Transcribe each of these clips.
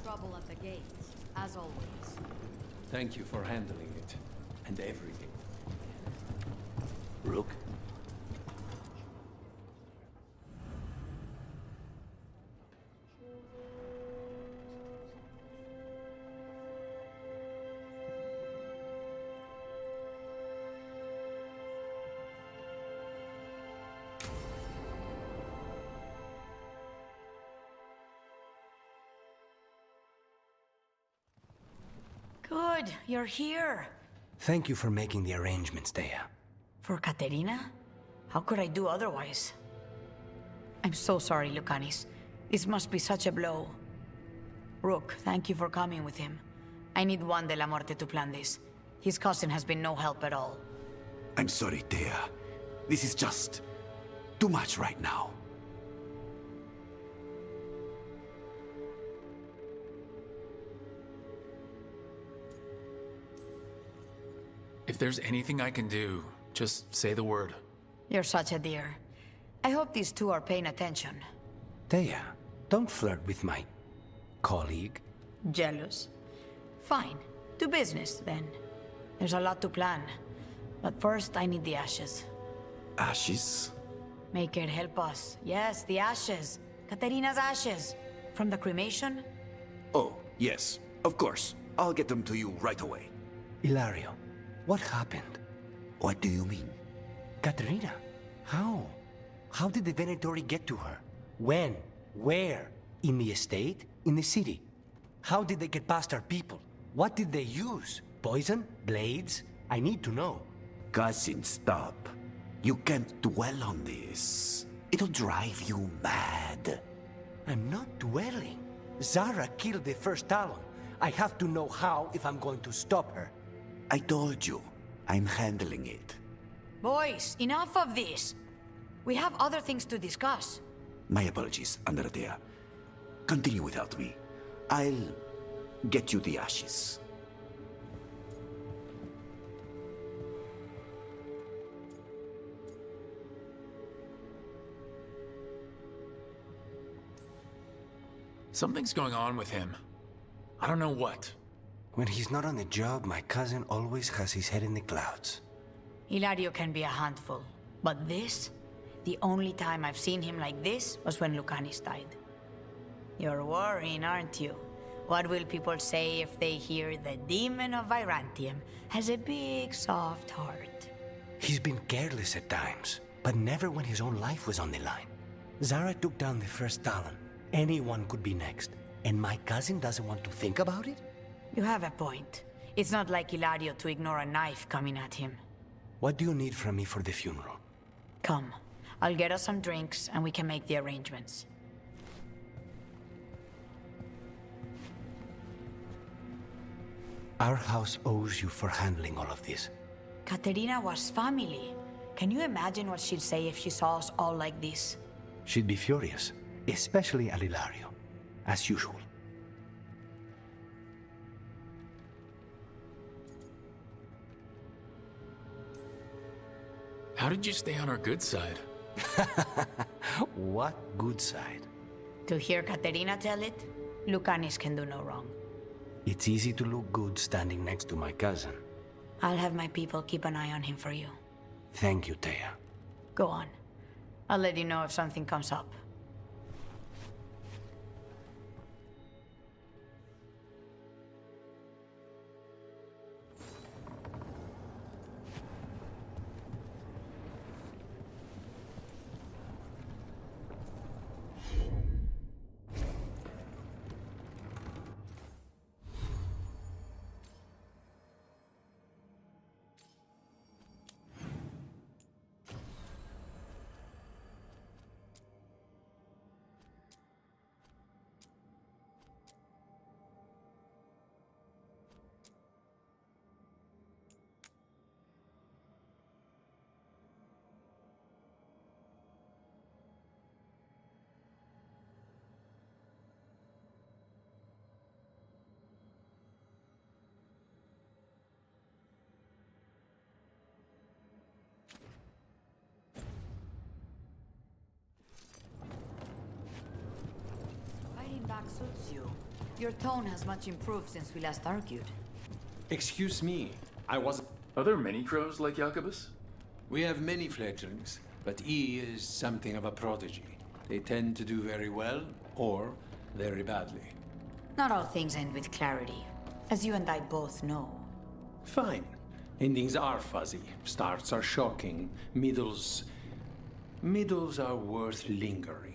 Trouble at the gates, as always. Thank you for handling it. and everything. Rook? Good, you're here. Thank you for making the arrangements, Thea. For Katerina? How could I do otherwise? I'm so sorry, Lucanis. This must be such a blow. Rook, thank you for coming with him. I need Juan de la Muerte to plan this. His cousin has been no help at all. I'm sorry, Thea. This is just too much right now. If there's anything I can do, just say the word. You're such a dear. I hope these two are paying attention. Thea, don't flirt with my colleague. Jealous? Fine. To business, then. There's a lot to plan. But first, I need the ashes. Ashes? Make it help us. Yes, the ashes. Katerina's ashes. From the cremation? Oh, yes, of course. I'll get them to you right away. Ilario, what happened? What do you mean? Katerina, how? How did the Venatori get to her? When? Where? In the estate? In the city? How did they get past our people? What did they use? Poison? Blades? I need to know. Cousin, stop. You can't dwell on this. It'll drive you mad. I'm not dwelling. Zara killed the first Talon. I have to know how if I'm going to stop her. I told you, I'm handling it. Boys, enough of this. We have other things to discuss. My apologies, Andrea. Continue without me. I'll get you the ashes. Something's going on with him. I don't know what. When he's not on the job, my cousin always has his head in the clouds. Hilario can be a handful. But this? The only time I've seen him like this was when Lucanis died. You're worrying, aren't you? What will people say if they hear the demon of Virantium has a big, soft heart? He's been careless at times, but never when his own life was on the line. Zara took down the first Talon. Anyone could be next. And my cousin doesn't want to think about it? You have a point. It's not like Hilario to ignore a knife coming at him. What do you need from me for the funeral? Come. I'll get us some drinks and we can make the arrangements. Our house owes you for handling all of this. Katerina was family. Can you imagine what she'd say if she saw us all like this? She'd be furious, especially at Hilario, as usual. How did you stay on our good side? What good side? To hear Katerina tell it, Lucanis can do no wrong. It's easy to look good standing next to my cousin. I'll have my people keep an eye on him for you. Thank you, Thea. Go on. I'll let you know if something comes up. Back suits you. Your tone has much improved since we last argued. Excuse me, I was... Are there many crows like Jacobus? We have many fledglings, but E is something of a prodigy. They tend to do very well, or very badly. Not all things end with clarity, as you and I both know. Fine. Endings are fuzzy. Starts are shocking. Middles are worth lingering.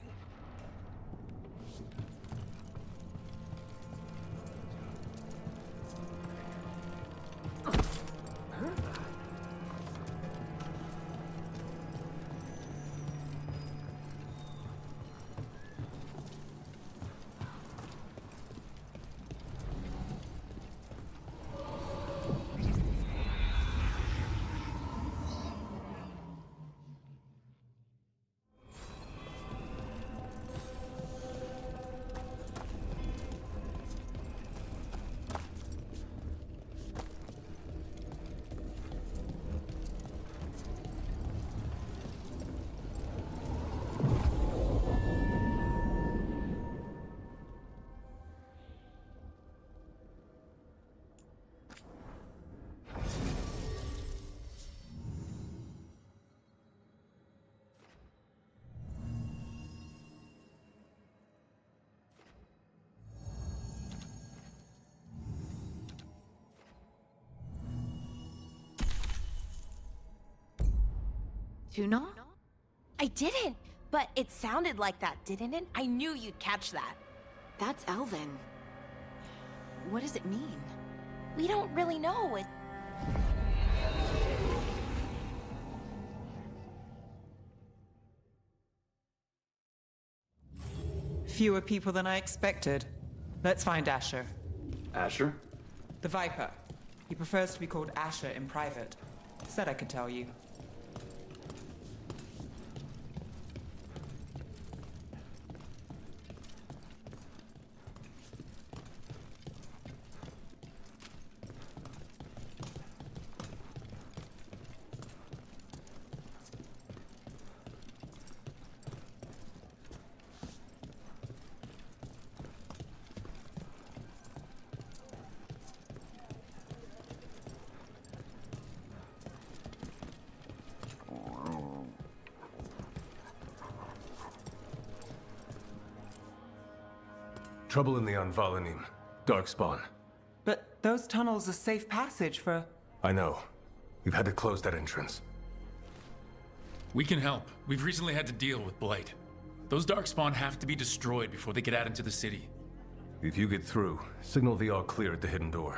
Juno? I didn't, but it sounded like that, didn't it? I knew you'd catch that. That's Elven. What does it mean? We don't really know. Fewer people than I expected. Let's find Asher. Asher? The Viper. He prefers to be called Asher in private. Said I could tell you. Trouble in the Anvalanim. Darkspawn. But those tunnels are safe passage for... I know. We've had to close that entrance. We can help. We've recently had to deal with Blight. Those Darkspawn have to be destroyed before they get out into the city. If you get through, signal the all clear at the hidden door.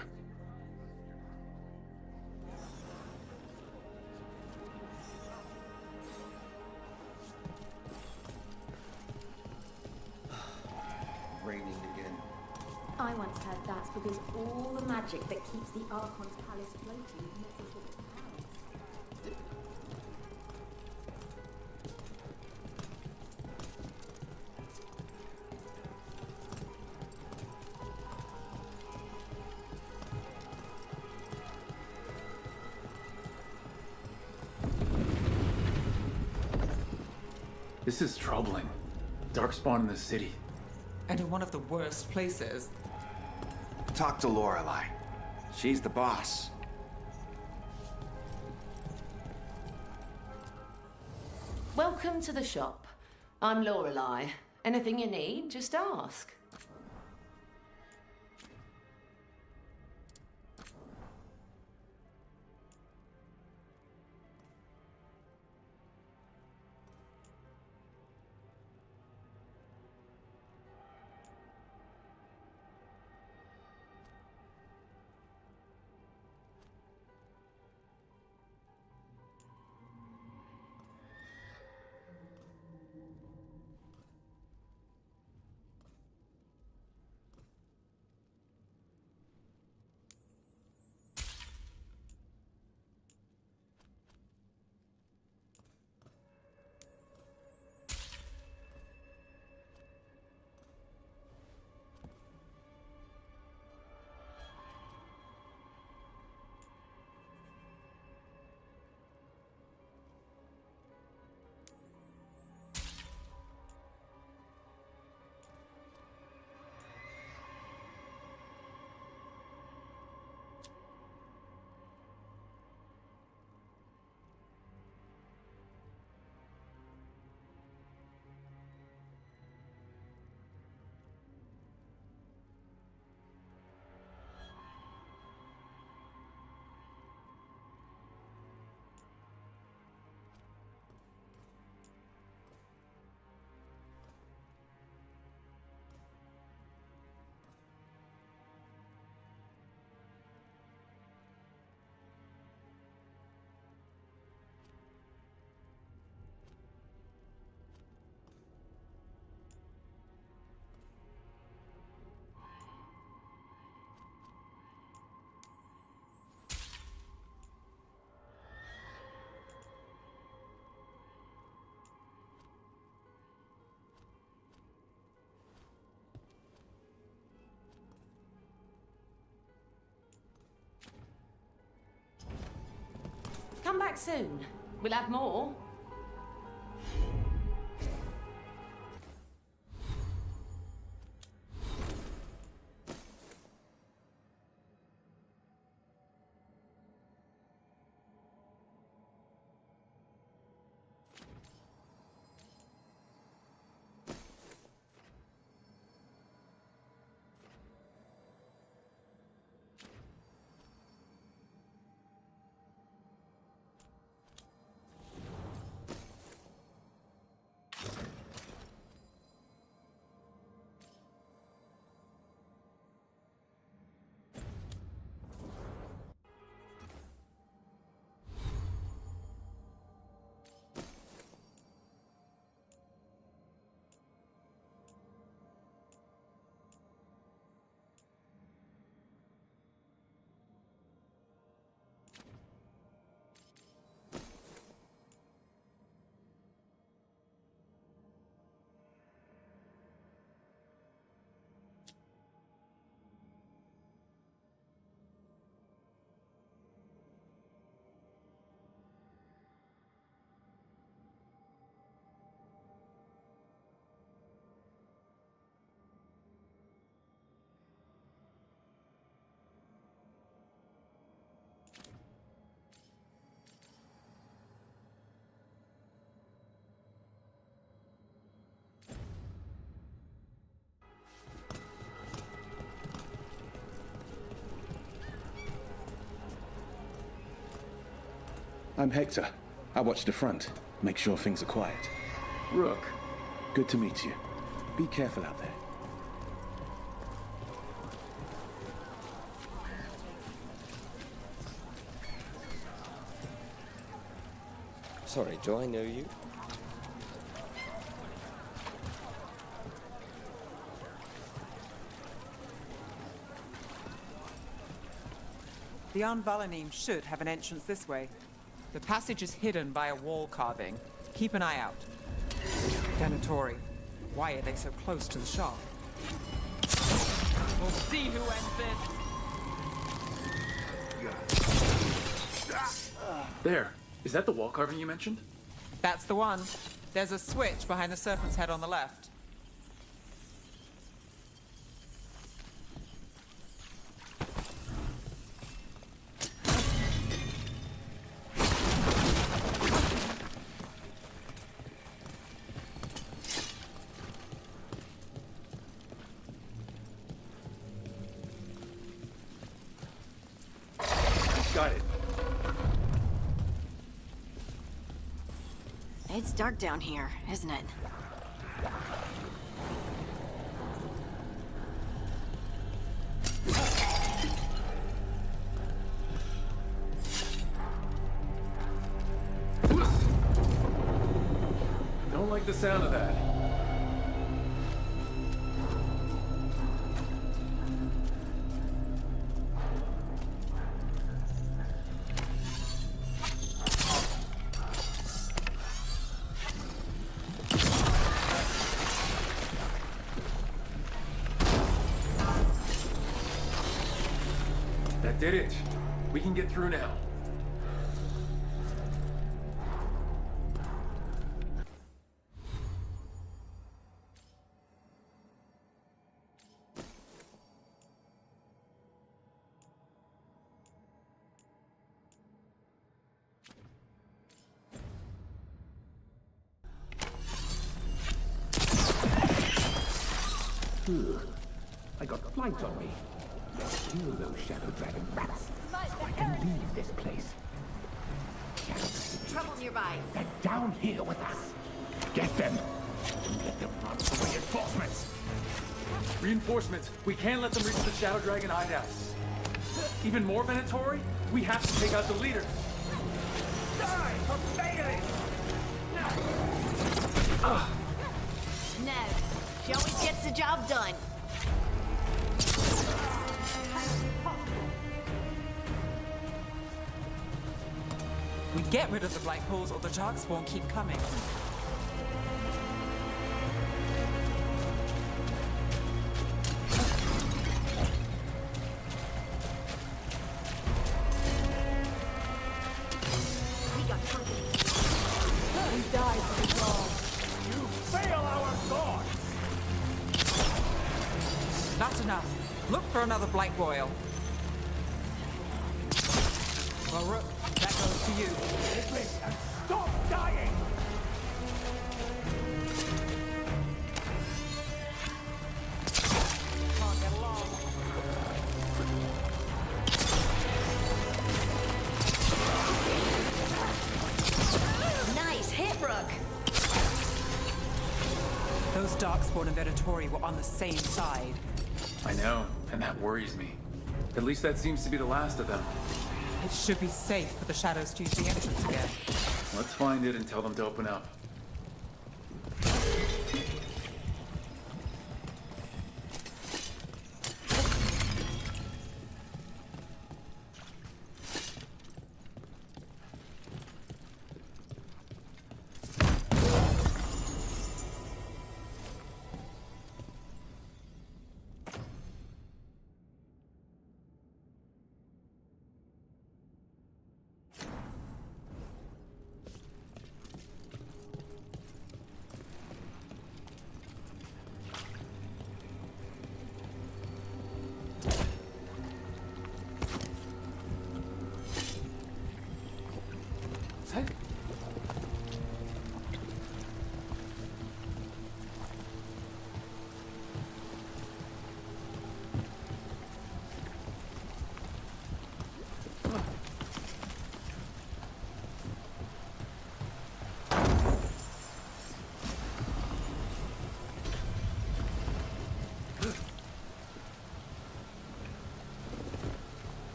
Raining again. I once heard that's because all the magic that keeps the Archon's palace floating messes with its clouds. This is troubling. Darkspawn in the city. And in one of the worst places. Talk to Lorelei. She's the boss. Welcome to the shop. I'm Lorelei. Anything you need, just ask. come back soon. We'll have more. I'm Hector. I watch the front. Make sure things are quiet. Rook. Good to meet you. Be careful out there. Sorry, do I know you? The Anvalanim should have an entrance this way. The passage is hidden by a wall carving. Keep an eye out. Venatori, why are they so close to the shop? We'll see who ends this. There. Is that the wall carving you mentioned? That's the one. There's a switch behind the serpent's head on the left. Got it. It's dark down here, isn't it? Don't like the sound of that. That did it. We can get through now. I got flight on me. Let's kill those Shadow Dragon rats so I can leave this place. Trouble nearby. They're down here with us. Get them! Don't let them run for reinforcements! Reinforcements. We can't let them reach the Shadow Dragon hideout. Even more Venatori? We have to take out the leaders. Die for failing! No. She always gets the job done. We get rid of the black holes or the darkspawn keep coming. He died for the cause. You fail our cause! That's enough. Look for another Blight Royal. Well, Rook, that goes to you. And stop dying! Can't get along. Nice hit, Rook. Those Darkspawn and Venatori were on the same side. I know, and that worries me. At least that seems to be the last of them. It should be safe for the Shadows to use the entrance again. Let's find it and tell them to open up.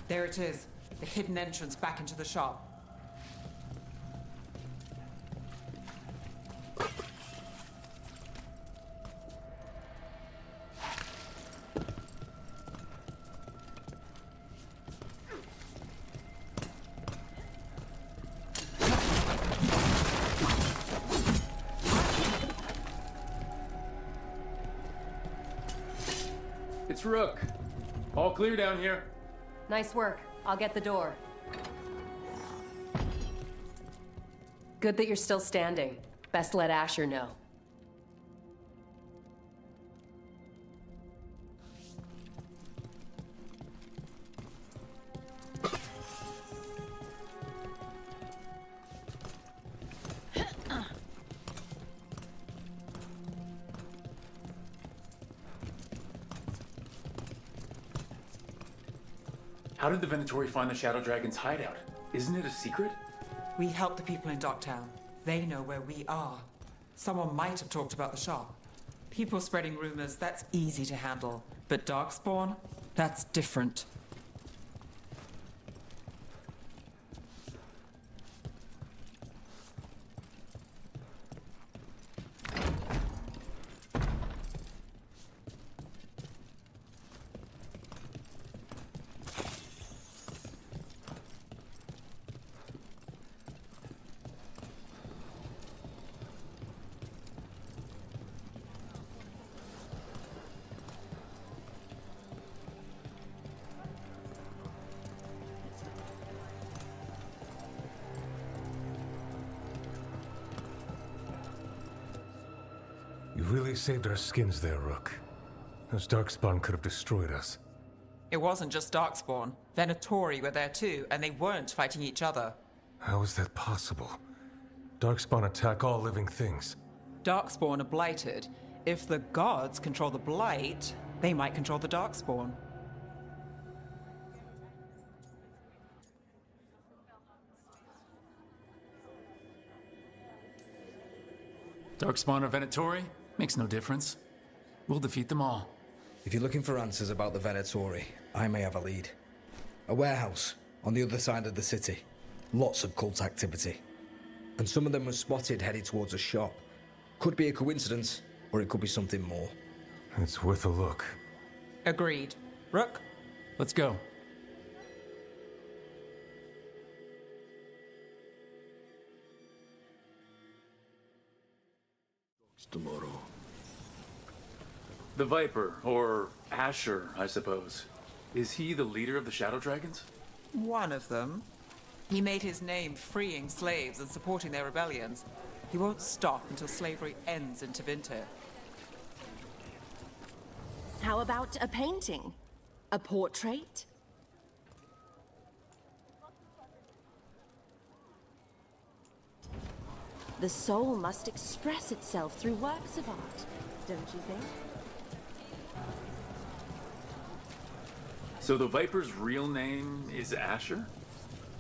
There it is, the hidden entrance back into the shop. It's Rook. All clear down here. Nice work. I'll get the door. Good that you're still standing. Best let Asher know. How did the Venatori find the Shadow Dragon's hideout? Isn't it a secret? We help the people in Docktown. They know where we are. Someone might have talked about the shop. People spreading rumors, that's easy to handle. But Darkspawn? That's different. really saved our skins there, Rook. Those Darkspawn could have destroyed us. It wasn't just Darkspawn. Venatori were there too, and they weren't fighting each other. How is that possible? Darkspawn attack all living things. Darkspawn are blighted. If the gods control the blight, they might control the Darkspawn. Darkspawn or Venatori? Makes no difference. We'll defeat them all. If you're looking for answers about the Venatori, I may have a lead. A warehouse on the other side of the city. Lots of cult activity. And some of them were spotted headed towards a shop. Could be a coincidence, or it could be something more. It's worth a look. Agreed. Rook? Let's go. Tomorrow. The Viper, or Asher, I suppose. Is he the leader of the Shadow Dragons? One of them. He made his name freeing slaves and supporting their rebellions. He won't stop until slavery ends in Tevinter. How about a painting? A portrait? The soul must express itself through works of art, don't you think? So the Viper's real name is Asher?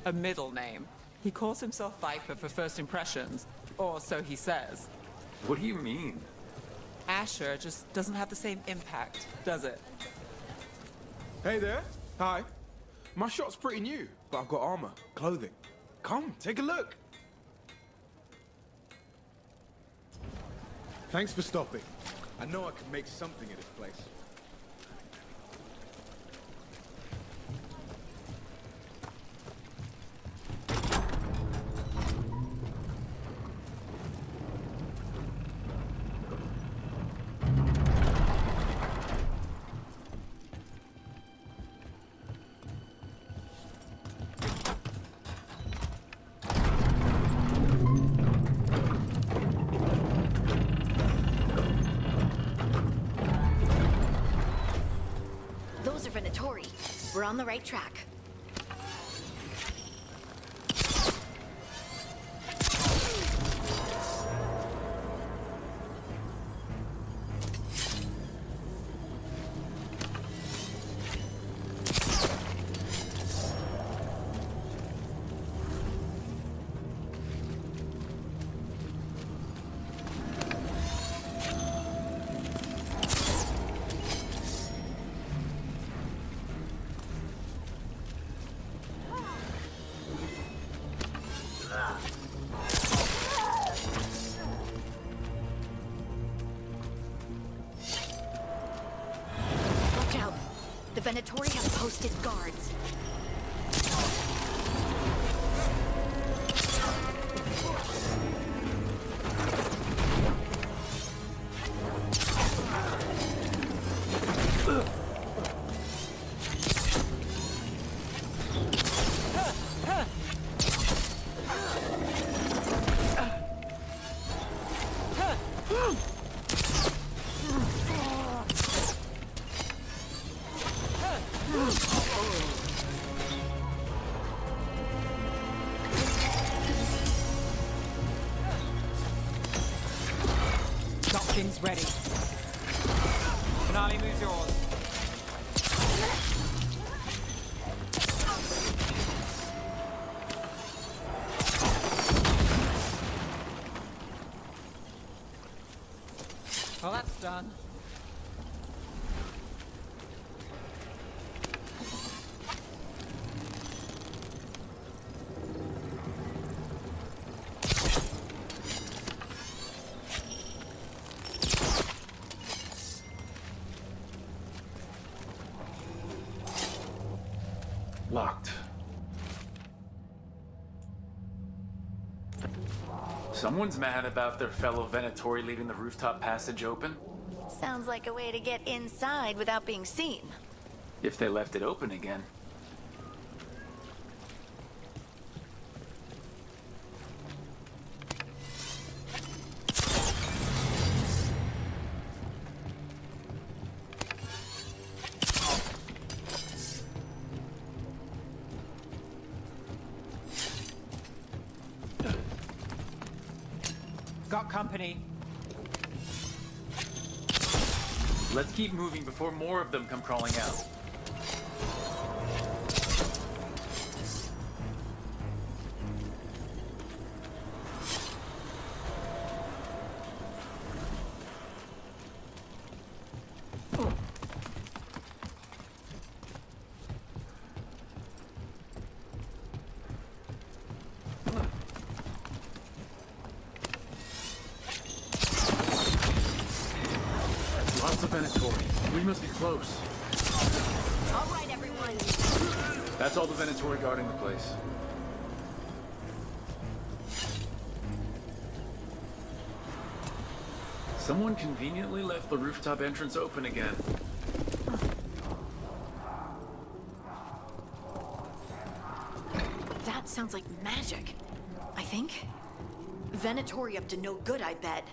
A middle name. He calls himself Viper for first impressions, or so he says. What do you mean? Asher just doesn't have the same impact, does it? Hey there. Hi. My shop's pretty new, but I've got armor, clothing. Come, take a look. Thanks for stopping. I know I can make something of this place. We're on the right track. The Venatori have posted guards. King's ready. Finale moves yours. Well, that's done. Locked. Someone's mad about their fellow Venatori leaving the rooftop passage open. Sounds like a way to get inside without being seen. If they left it open again. Got company. Let's keep moving before more of them come crawling out. Lots of Venatori. We must be close. All right, everyone. That's all the Venatori guarding the place. Someone conveniently left the rooftop entrance open again. That sounds like magic, I think. Venatori up to no good, I bet.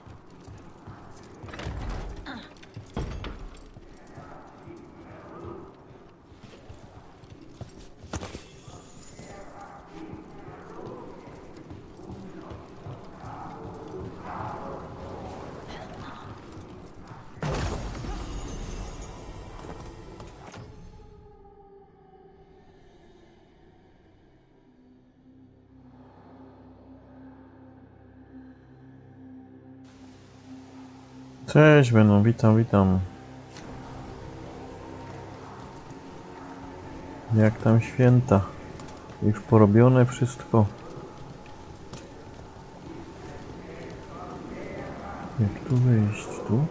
Cześć Venom, witam. Jak tam święta? Już porobione wszystko? Jak tu wyjść? Tu?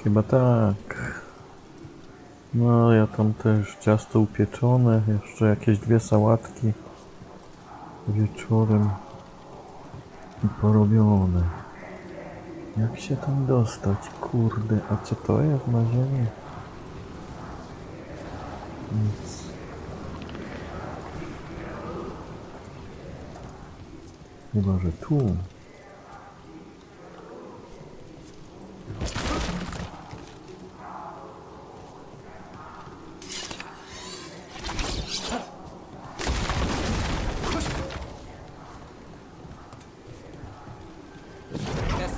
Chyba tak. No, ja tam też ciasto upieczone, jeszcze jakieś 2 sałatki wieczorem i porobione. Jak się tam dostać? Kurde, a co to jest na ziemi? Nic. Chyba, że tu.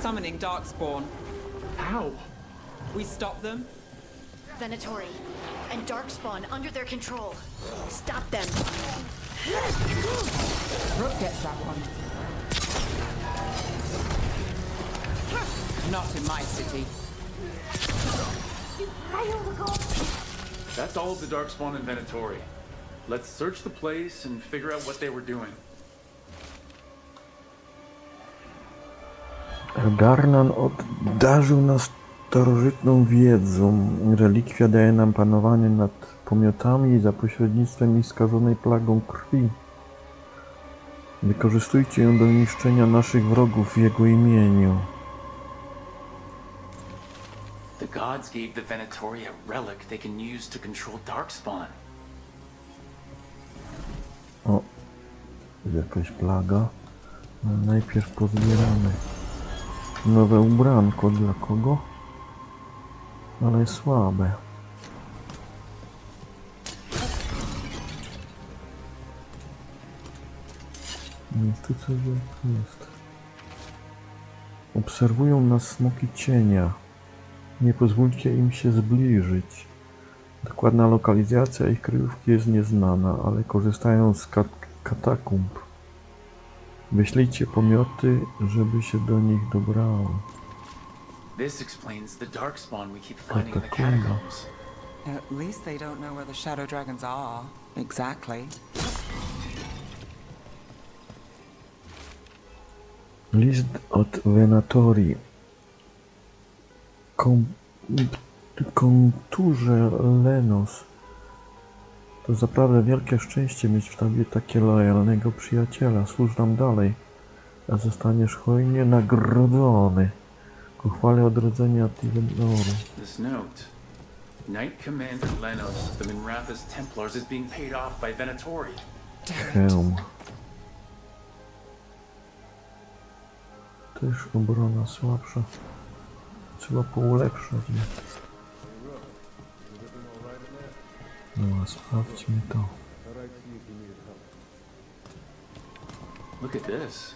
Summoning Darkspawn. How? We stop them? Venatori and Darkspawn under their control. Stop them. Rook gets that one. Not in my city. That's all of the Darkspawn and Venatori. Let's search the place and figure out what they were doing. Garnan obdarzył nas starożytną wiedzą. Relikwia daje nam panowanie nad pomiotami za pośrednictwem ich skażonej plagą krwi. Wykorzystujcie ją do niszczenia naszych wrogów w jego imieniu. The gods gave the Venatori a relic they can use to control Darkspawn. O, jakaś plaga. No, najpierw pozbieramy. Nowe ubranko dla kogo? Ale słabe. Tu coś jest. Obserwują nas smoki cienia. Nie pozwólcie im się zbliżyć. Dokładna lokalizacja ich kryjówki jest nieznana, ale korzystają z katakumb. Wyślijcie pomioty, żeby się do nich dobrało. This explains the Darkspawn we keep finding in the catacombs. At least they don't know where the Shadow Dragons are. Exactly. List od Venatori. Konturze Lenos. To zaprawdę wielkie szczęście mieć w tobie takie lojalnego przyjaciela. Służ nam dalej, a zostaniesz hojnie nagrodzony. Ku chwale odrodzenia Tivendoru. This note. Knight Commander Lenos of the Minrathous Templars is being paid off by Venatori. Hełm. też obrona słabsza. Trzeba poulepszać. No, sprawdźmy to. Look at this.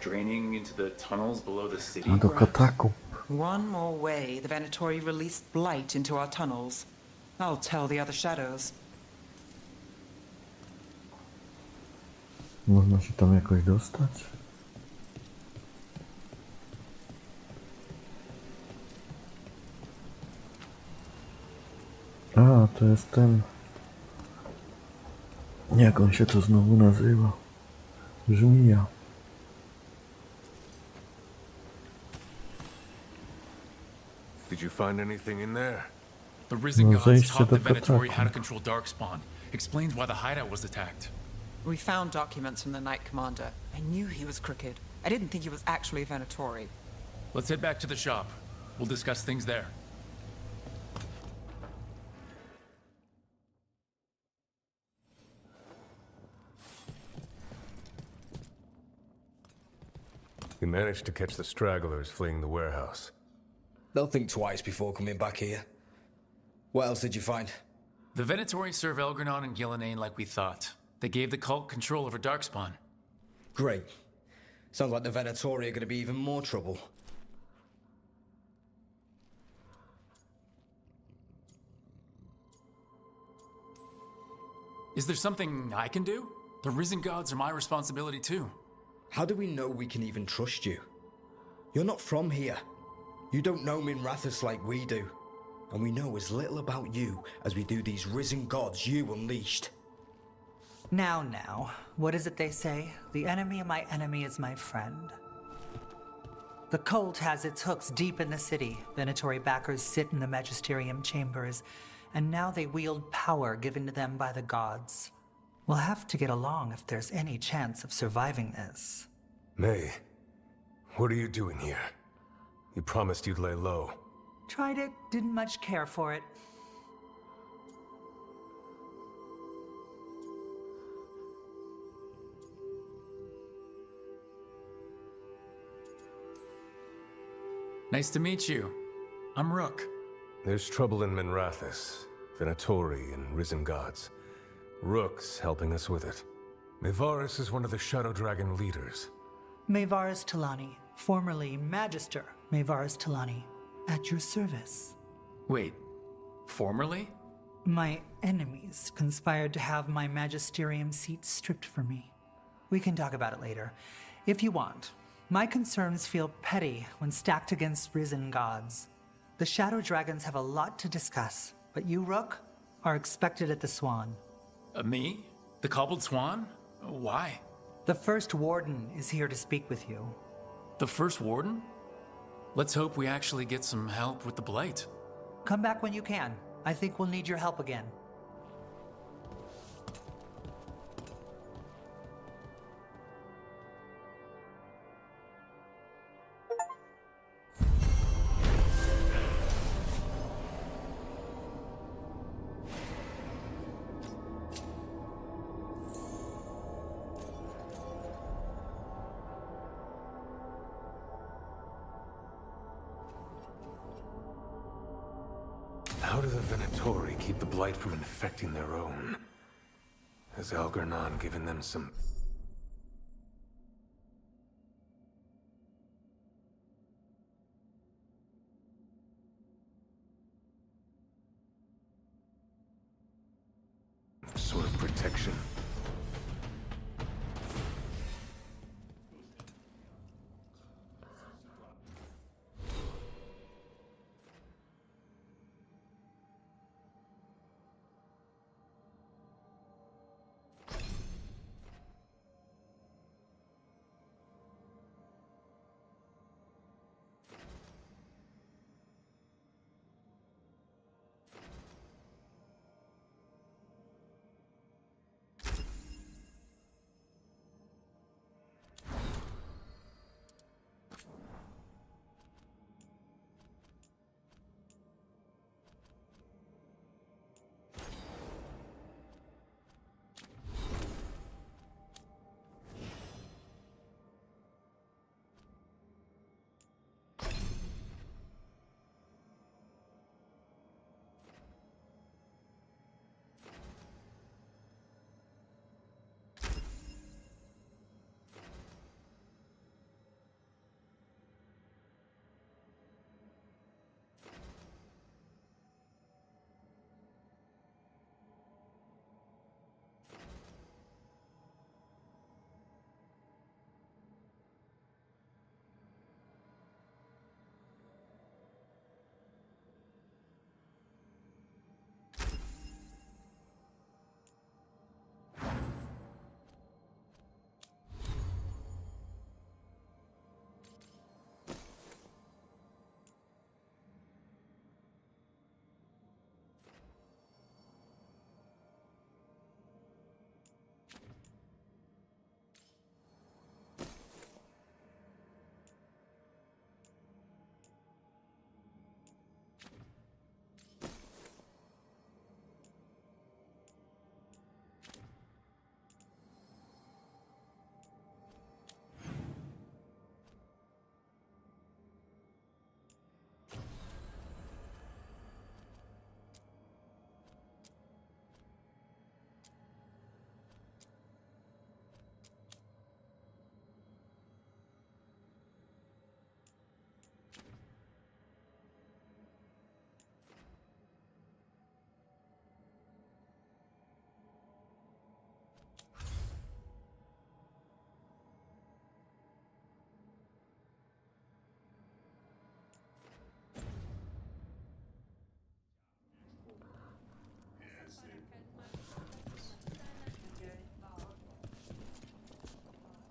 Draining into the tunnels below the city. A do katakumb. One more way the Venatori released blight into our tunnels. I'll tell the other shadows. Można się tam jakoś dostać? A, to jest ten... Jak on się to znowu nazywa? Żmija. Did you find anything in there? The Risen Gods taught the Venatori how to control Darkspawn. Explains why the hideout was attacked. We found documents from the Knight Commander. I knew he was crooked. I didn't think he was actually a Venatori. Let's head back to the shop. We'll discuss things there. We managed to catch the stragglers fleeing the warehouse. They'll think twice before coming back here. What else did you find? The Venatori serve Elgranon and Gillenane like we thought. They gave the cult control over Darkspawn. Great. Sounds like the Venatori are going to be even more trouble. Is there something I can do? The Risen Gods are my responsibility too. How do we know we can even trust you? You're not from here. You don't know Minrathous like we do. And we know as little about you as we do these Risen Gods you unleashed. Now, what is it they say? The enemy of my enemy is my friend. The cult has its hooks deep in the city. Venatori backers sit in the Magisterium chambers, and now they wield power given to them by the gods. We'll have to get along if there's any chance of surviving this. May, what are you doing here? You promised you'd lay low. Tried it, didn't much care for it. Nice to meet you. I'm Rook. There's trouble in Minrathous, Venatori and Risen Gods. Rook's helping us with it. Mevaris is one of the Shadow Dragon leaders. Mevaris Talani, formerly Magister Mevaris Talani, at your service. Wait, formerly? My enemies conspired to have my magisterium seat stripped from me. We can talk about it later, if you want. My concerns feel petty when stacked against Risen Gods. The Shadow Dragons have a lot to discuss, but you, Rook, are expected at the Swan. Me? The Cobbled Swan? Why? The First Warden is here to speak with you. The First Warden? Let's hope we actually get some help with the Blight. Come back when you can. I think we'll need your help again. How do the Venatori keep the Blight from infecting their own? Has Elgranon given them some... sort of protection?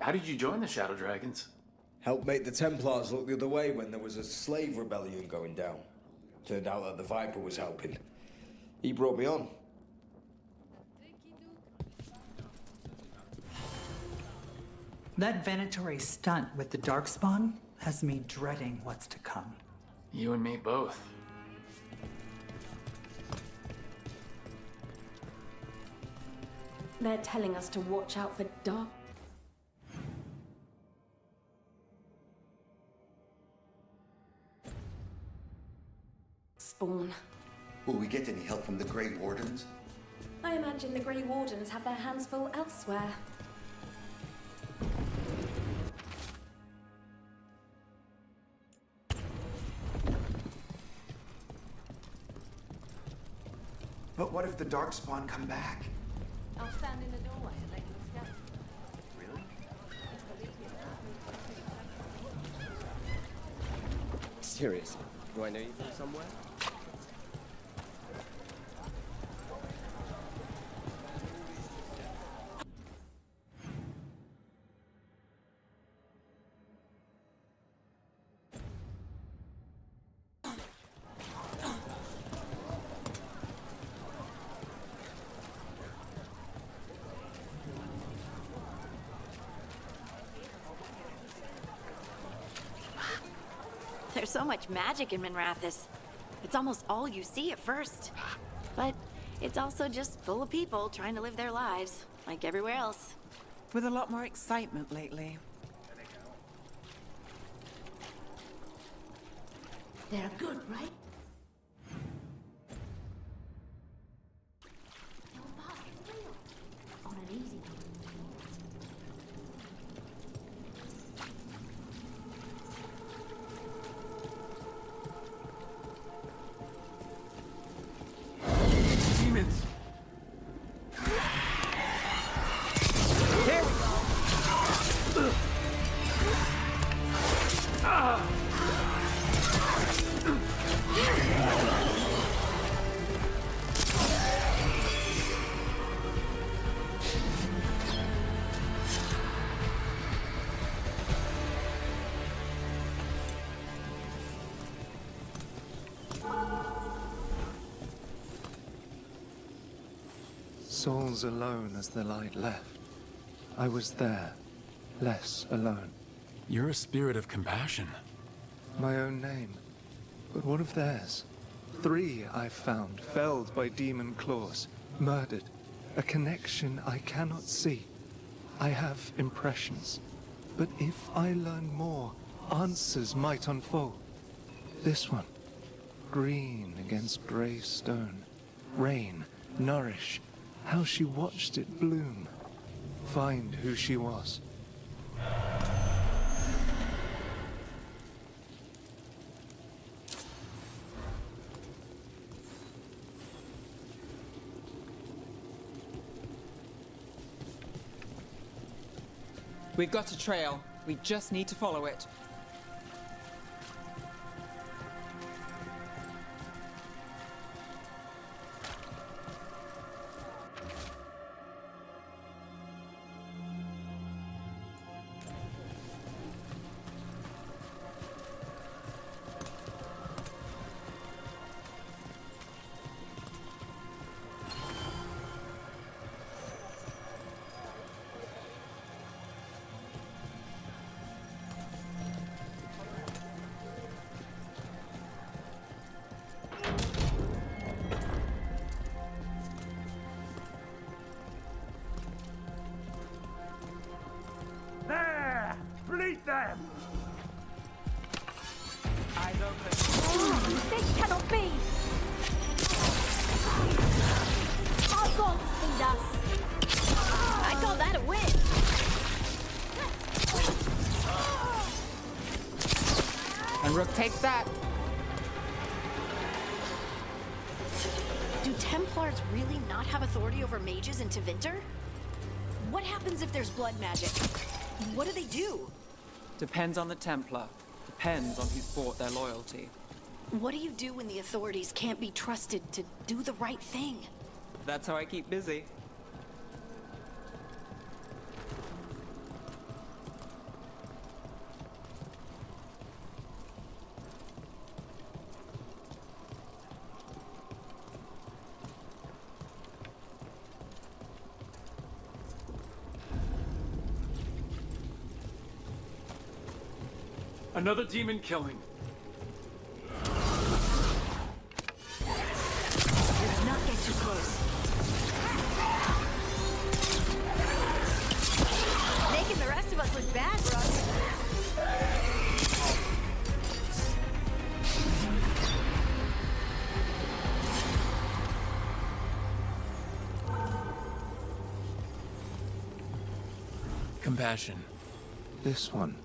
How did you join the Shadow Dragons? Helped make the Templars look the other way when there was a slave rebellion going down. Turned out that the Viper was helping. He brought me on. That Venatori stunt with the Darkspawn has me dreading what's to come. You and me both. They're telling us to watch out for dark. Spawn. Will we get any help from the Grey Wardens? I imagine the Grey Wardens have their hands full elsewhere. But what if the Darkspawn come back? I'll stand in the doorway and let you escape. Really? Seriously, do I know you from somewhere? There's so much magic in Minrathous. It's almost all you see at first. But it's also just full of people trying to live their lives, like everywhere else. With a lot more excitement lately. They're good, right? No, boss, it's real. On an easy note. Demons! Here we go! Souls alone as the light left. I was there, less alone. You're a spirit of compassion. My own name, but what of theirs? 3 I've found, felled by demon claws, murdered. A connection I cannot see. I have impressions, but if I learn more, answers might unfold. This one, green against grey stone. Rain, nourish, how she watched it bloom. Find who she was. We've got a trail. We just need to follow it. There! Bleed them! Eyes open. This cannot be! Our gods feed us! I call that a win! And Rook takes that. Do Templars really not have authority over mages in Tevinter? What happens if there's blood magic? What do they do? Depends on the Templar. Depends on who's bought their loyalty. What do you do when the authorities can't be trusted to do the right thing? That's how I keep busy. Another demon killing. Let's not get too close. Making the rest of us look bad, bro. Compassion. This one.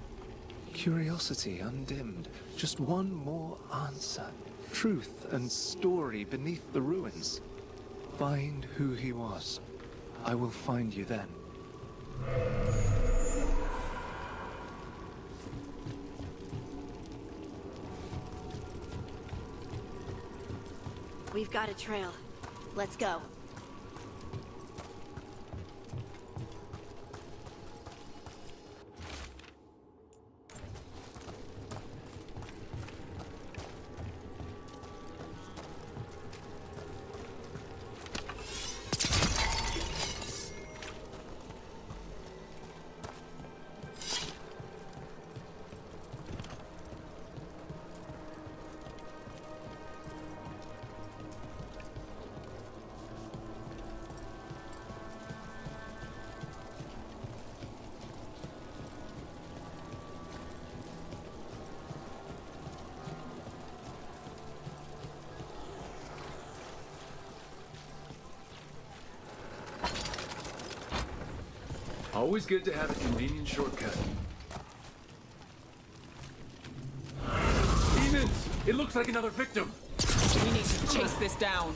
Curiosity undimmed. Just one more answer. Truth and story beneath the ruins. Find who he was. I will find you then. We've got a trail. Let's go. Always good to have a convenient shortcut. Demons! It looks like another victim! We need to chase this down.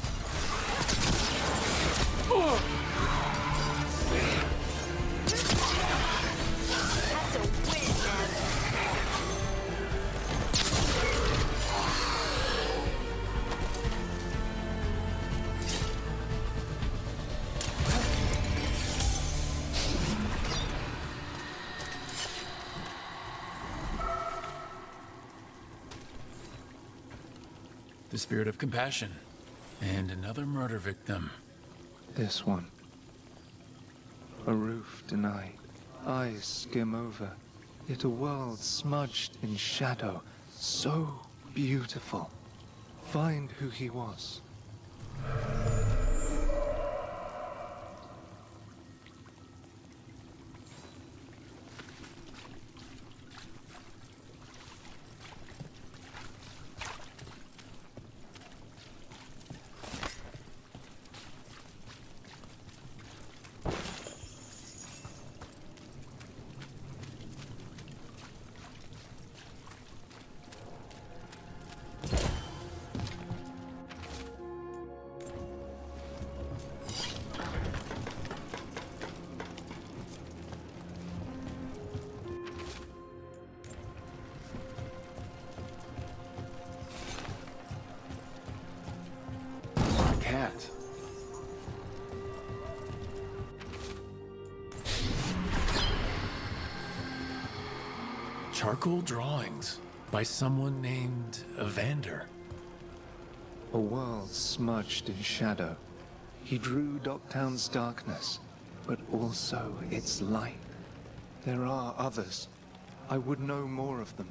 That's a win, man. The spirit of compassion. And another murder victim. This one. A roof denied. Eyes skim over. Yet a world smudged in shadow. So beautiful. Find who he was. Cat. Charcoal drawings by someone named Evander. A world smudged in shadow. He drew Docktown's darkness, but also its light. There are others. I would know more of them.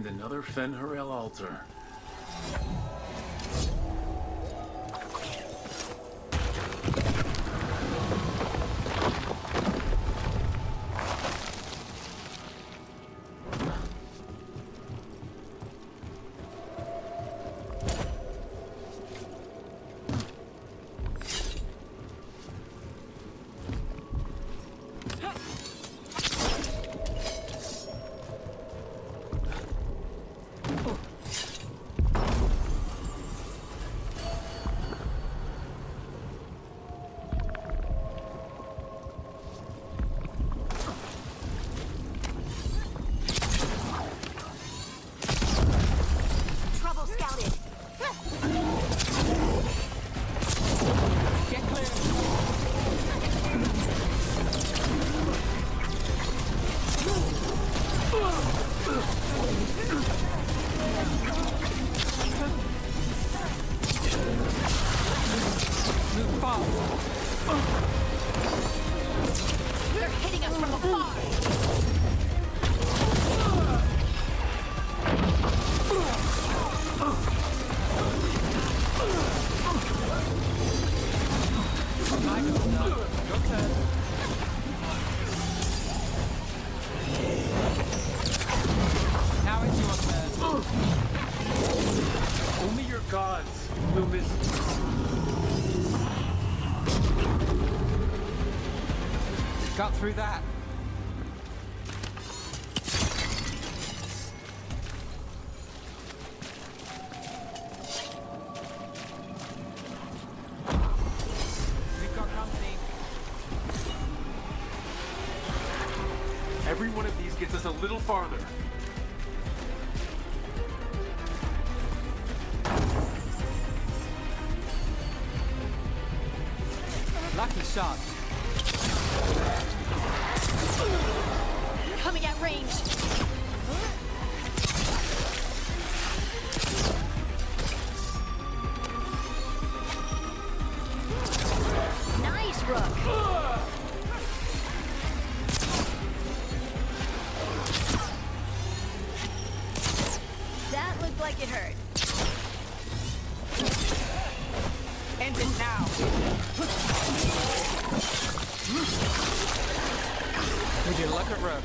And another Fen'Harel altar. Trouble scouted. Get clear. Move fast. They're hitting us from afar. Your turn. Now it's your turn. Only your gods will miss. Got through that. We've got company. Every one of these gets us a little farther. Lucky shot. Coming at range. Nice, Rook. That looked like it hurt. End it now. Would you look at Rook?